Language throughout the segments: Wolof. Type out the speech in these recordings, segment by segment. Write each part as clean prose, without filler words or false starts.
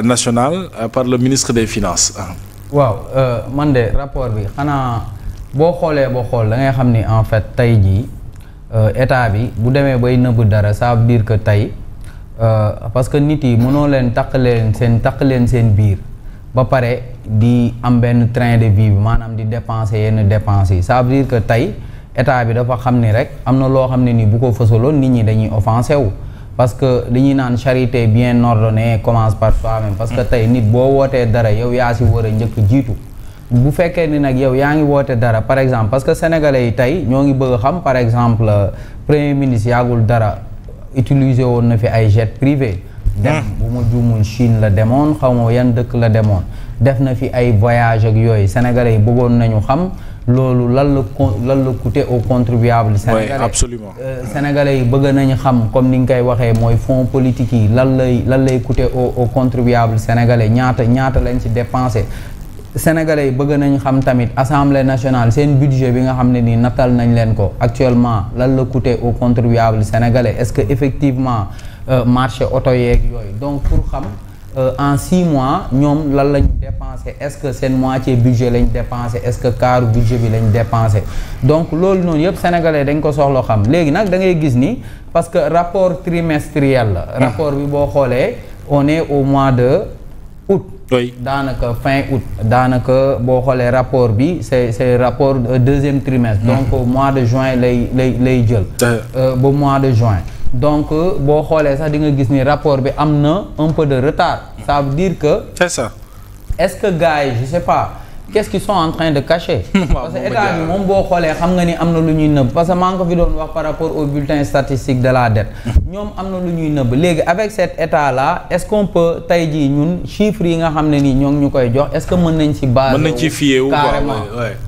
nationale par le ministre des Finances. waaw man de rapport bi xanaa boo xoolee da ngay xam ni en fait tey jii état bi bu demee bay nëbb dara ça veut dire que tey parce que nit yi mënoo leen takk leen seen biir ba pare di am benn train de vie bi maanaam di dépenser yenn dépenses yi ça veut dire que tey état bi dafa xam ni rek am na loo xam ne ni bu ko fësaloon nit ñi dañuy offensé wu. parce que li ñuy naan charité bien ordonnée commence par soi-même parce que tey nit boo wootee dara yow yaa si war a njëkk jiitu bu fekkee ni nag yow yaa ngi woote dara par exemple parce que sénégalais yi tey ñoo ngi bëgg a xam par exemple premier ministre yaagul dara utiliser woon na fi ay jet privé dem bu ma juumul Chine la demoon xaw ma yan dëkk la demoon def na fi ay voyage ak yooyu sénégalais yi bëggoon nañu xam loolu lan la coûter au contribuable sénégalais. Oui, absolument. Sénégalais yi bëgg nañu xam comme ni nga koy waxee mooy fonds politique yi lan lay coûter au contribuable sénégalais ñaata lañ ci dépensé. Sénégalais yi bëgg nañu xam tamit assemblée nationale seen budget bi nga xam ne nii nattal nañ leen ko actuellement lan la coûter au contribuable sénégalais est-ce que effectivement marché oto yeeg yooyu donc pour xam. En 6 mois ñoom lan lañu dépensé est-ce que seen moitié budget lañ dépensé est-ce que quart budget bi lañ dépensé donc loolu noonu yëpp sénégalais dañ ko soxla xam léegi nag da ngay gis ni parce que rapport trimestriel la rapport bi boo xoolee on est au mois de août daanaka fin août daanaka boo xoolee rapport bi c'est rapport deuxième trimestre donc au mois de juin lay jël ba mois de juin donc boo xoolee sax di nga gis ni rapport bi am na un peu de retard ça veut dire que c'est ça est-ce que gars yi je sais pas qu'est-ce qu'ils sont en train de cacher parce que état bi moom boo xoolee xam nga ni am na lu ñuy nëbb parce que maa ngi ko fi doon wax par rapport au bulletin statistique de la dette ñoom am na lu ñuy nëbb léegi avec cet état là est-ce qu'on peut tey jii ñun chiffres yi nga xam ne nii ñoo ngi ñu koy jox est-ce que mën nañ ci base mën nañ ci fier wu carrément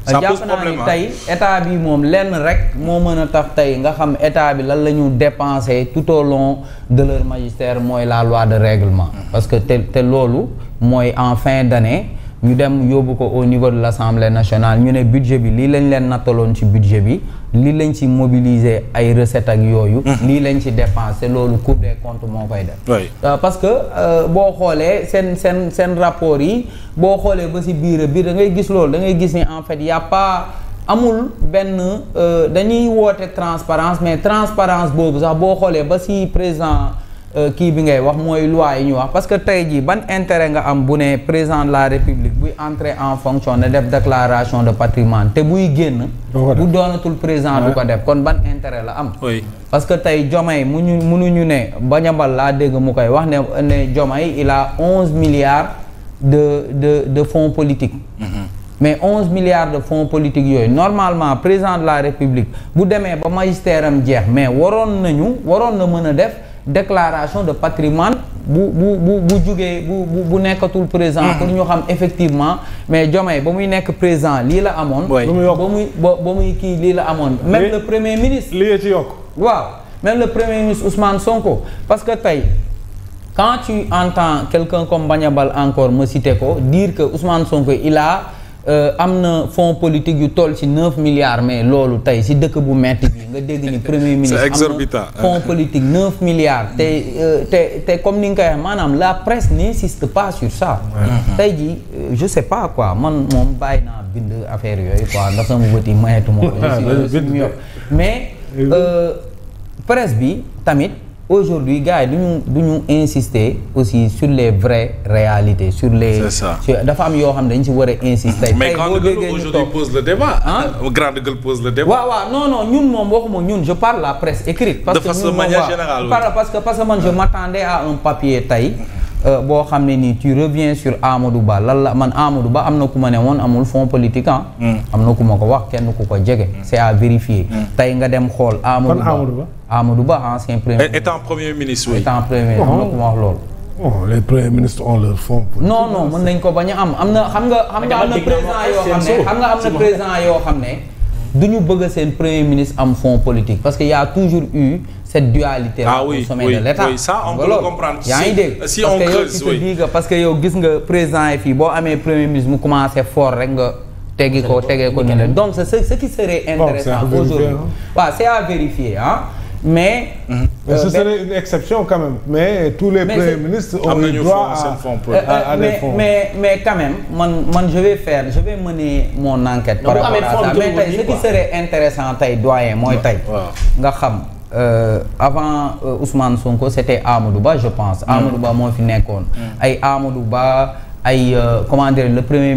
jàpp naa ni tey état bi moom lenn rek moo mën a tax tey nga xam état bi lan la ñu dépensé tout au long de leur magistère mooy la loi de règlement parce que te loolu mooy en fin d'année ñu dem yóbbu ko au niveau de l'Assemblée nationale ñu ne budget bi lii lañ leen nattaloon ci budget bi lii lañ ci mobiliser ay recettes ak yooyu lii lañ ci dépensé loolu Cour des comptes moo koy def parce que boo xoolee seen rapport yi boo xoolee ba ci biir da ngay gis loolu da ngay gis ni en fait y a pas amul benn dañuy woote transparence mais transparence boobu sax boo xoolee ba ci président kii bi ngay wax mooy loi yi ñu wax parce que tey jii ban intérêt nga am bu ne président de la république buy entrer en fonction ne def déclaration de patrimoine te buy génn bu doonatul président du ko def kon ban intérêt la am parce que tey Diomaye mënuñu ne Badiambal laa dégg mu koy wax ne Diomaye il a 11 milliards de fonds politiques mais 11 milliards de fonds politiques yooyu normalement président de la république bu demee ba magistère am jeex mais waroon na mën a def déclaration de patrimoine bu jugee bu nekkatul président pour ñu xam effectivement mais Diomaye ba muy nekk président lii la amoon ba muy kii lii la amoon même le premier ministre lii ci yokk waaw même le premier ministre Ousmane Sonko parce que tey quand tu entends quelqu'un comme Badiambal encore me citer ko dire que Ousmane Sonko il a am na fonds politique yu toll ci 9 milliards mais loolu tey ci dëkk bu metti bi nga dégg ni premier ministre am na fonds politique 9 milliards te comme ni nga koy wax maanaam la presse n'insiste pas sur ça tey ji je sais pas quoi man moom bàyyi naa bind affaire yooyu quoi ndax sama bët yi mayetu moo mais presse bi tamit aujourd'hui gars yi duñu insister aussi sur les vraies réalités sur les dafa am yoo xam ne dañ ci war a insister mais Grande Gueule aujourd'hui pose le débat Grande Gueule pose le débat waaw non ñun moom waxuma ñun je parle la presse écrite parce que de manière générale parce que man je m'attendais à un papier tey boo xam ne nii tu reviens sur Amadou Ba lan la man Amadou Ba am na ku ma ne woon amul fonds politique am na ku ma ko wax kenn ku ko jege c'est à vérifier tey nga dem xool Amadou Ba ancien premier étant premier ministre oui étant premier ministre am na ku ma wax loolu les premiers ministres ont leur fonds politique non mën nañ ko bañ a am na xam nga am na président yoo xam ne du ñu bëgg seen premier ministre am fonds politique parce que y a toujours eu cette dualité là au sommet de l'État ça on peut le comprendre yaa ngi dégg si on creuse parce que yow gis nga président yi fii boo amee premier ministre mu commencé fort rek nga tegee ko ñu ne donc c'est ce qui serait intéressant aujourd'hui waaw c'est à vérifier mais. Ce serait une exception quand même mais tous les premiers ministres ont eu droit à des fonds. mais quand même man je vais mener mon enquête. par rapport à ça mais tey ce qui serait intéressant tey doyen mooy tey. nga xam avant Ousmane Sonko c'était Amadou Ba je pense. Amadou Ba moo fi nekkoon. ay Amadou Ba. ay comment dire le premier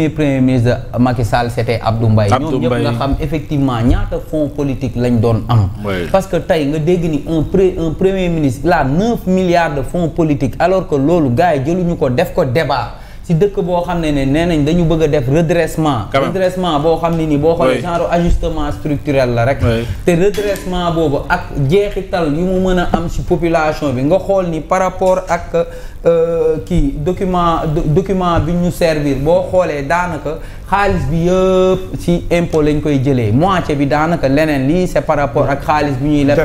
premier ministre de Macky Sall c'était Abdou Mbaye ñoom ñëpp nga xam effectivement ñaata fonds politique lañ doon am parce que tey nga dégg ni un premier ministre là 9 milliards de fonds politiques alors que loolu gars yi jëluñu ko def ko débat si dëkk boo xam ne nee nañ dañu bëgg a def redressement boo xam ne nii boo xoolee genre ajustement structurel la rek te redressement boobu ak jeexital yu mu mën a am si population bi nga xool ni par rapport ak kii document bi ñu servir boo xoolee daanaka xaalis bi yëpp ci impôt lañ koy jëlee moitié bi daanaka leneen lii c'est par rapport ak xaalis bi ñuy leb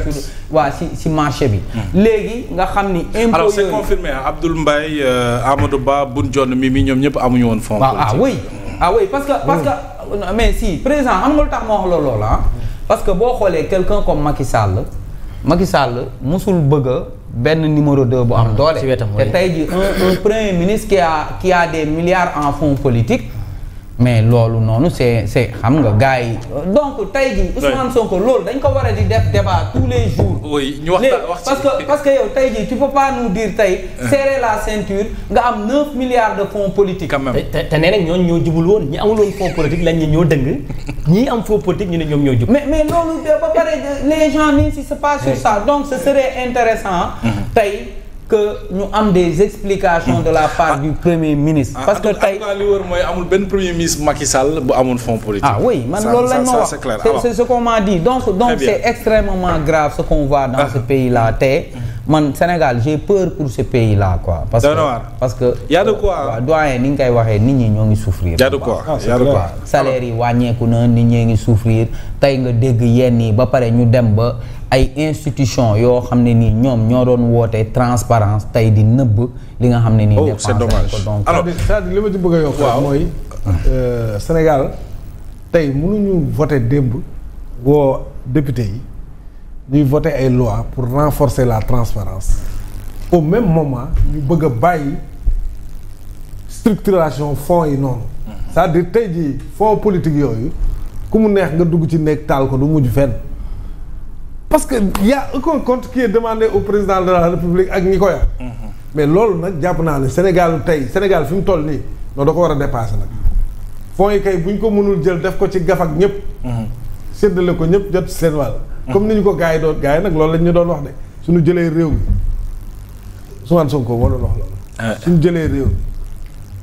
waa ci marché bi léegi nga xam ni impôt alors c'est confirmé Abdoul Mbaye Amadou Ba Boun Dionne Mimi ñoom ñëpp amuñu woon fonds oui parce que mais si président xam nga lu tax ma wax la loolu parce que boo xoolee quelqu'un comme Macky Sall musul bëgg benn numéro 2 bu am doole te tey ji un premier ministre qui a des milliards en fonds politiques mais loolu noonu c'est xam nga gars yi donc tey ji Ousmane Sonko loolu dañ ko war a di def débat tous les jours oui ñu wax parce que yow tey ji tu peux pas nous dire tey serrer la ceinture nga am 9 milliards de fonds politiques quand même te nee nag ñooñu ñoo jubul woon ñi amul woon fonds politique lañ ñi ñoo dëng ñii am fonds politique ñu ne ñoom ñoo jub mais loolu ba pare les gens n'insistent pas sur ça donc ce serait intéressant tey que ñu am des explications de la part du premier ministre. parce que tey li wër mooy amul benn premier ministre Macky Sall bu amoon fonds politique. Oui man loolu lañ ma wax c'est ce qu'on m'a dit donc c'est extrêmement grave ce qu'on voit dans ce pays là te man Sénégal j'ai peur pour ce pays là quoi. parce que y a de quoi doyen ni nga koy waxee nit ñi ñoo ngi souffrir. y a de quoi salaire yi wàññeeku na nit ñee ngi souffrir tey nga dégg yenn yi ba pare ñu dem ba. ay institution yoo xam ne nii ñoom ñoo doon woote transparence tey di nëbb li nga xam ne nii c'est dommage ko donc alors c'est-à-dire li ma ci bëgg a yokk mooy Sénégal tey mënuñu voter démb woo député yi ñuy voter ay loi pour renforcer la transparence au même moment ñu bëgg a bàyyi structuration fonds yi noonu c'est-à-dire tey jii fonds politique yooyu ku mu neex nga dugg ci nekk taal ko du mujj fenn parce que y a aucun compte qui est demandé au président de la République ak ñi ko yor mais loolu nag jàpp naa ne Sénégal fi mu toll nii noonu da ko war a dépasser nag fonds yi kay bu ñu ko mënul jël def ko ci gaf ak ñëpp séddale ko ñëpp jot seen wàll comme ni ñu ko gars yi nag loolu lañ ñu doon wax de suñu jëlee réew mi Ousmane Sonko moo doon wax loolu suñu jëlee réew mi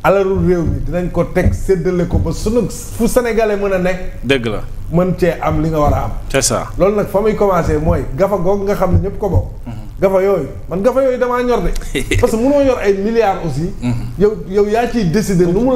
alalu réew mi dinañ ko teg séddale ko ba sunu fu sénégalais mën a nekk dëgg la mën cee am li nga war a am. c'est ça loolu nag fa muy commencé mooy gafa googu nga xam ne ñëpp ko bokk. gafa yooyu damaa ñor de. parce que mënoo yor ay milliards aussi. yow yaa ciy décider nu mu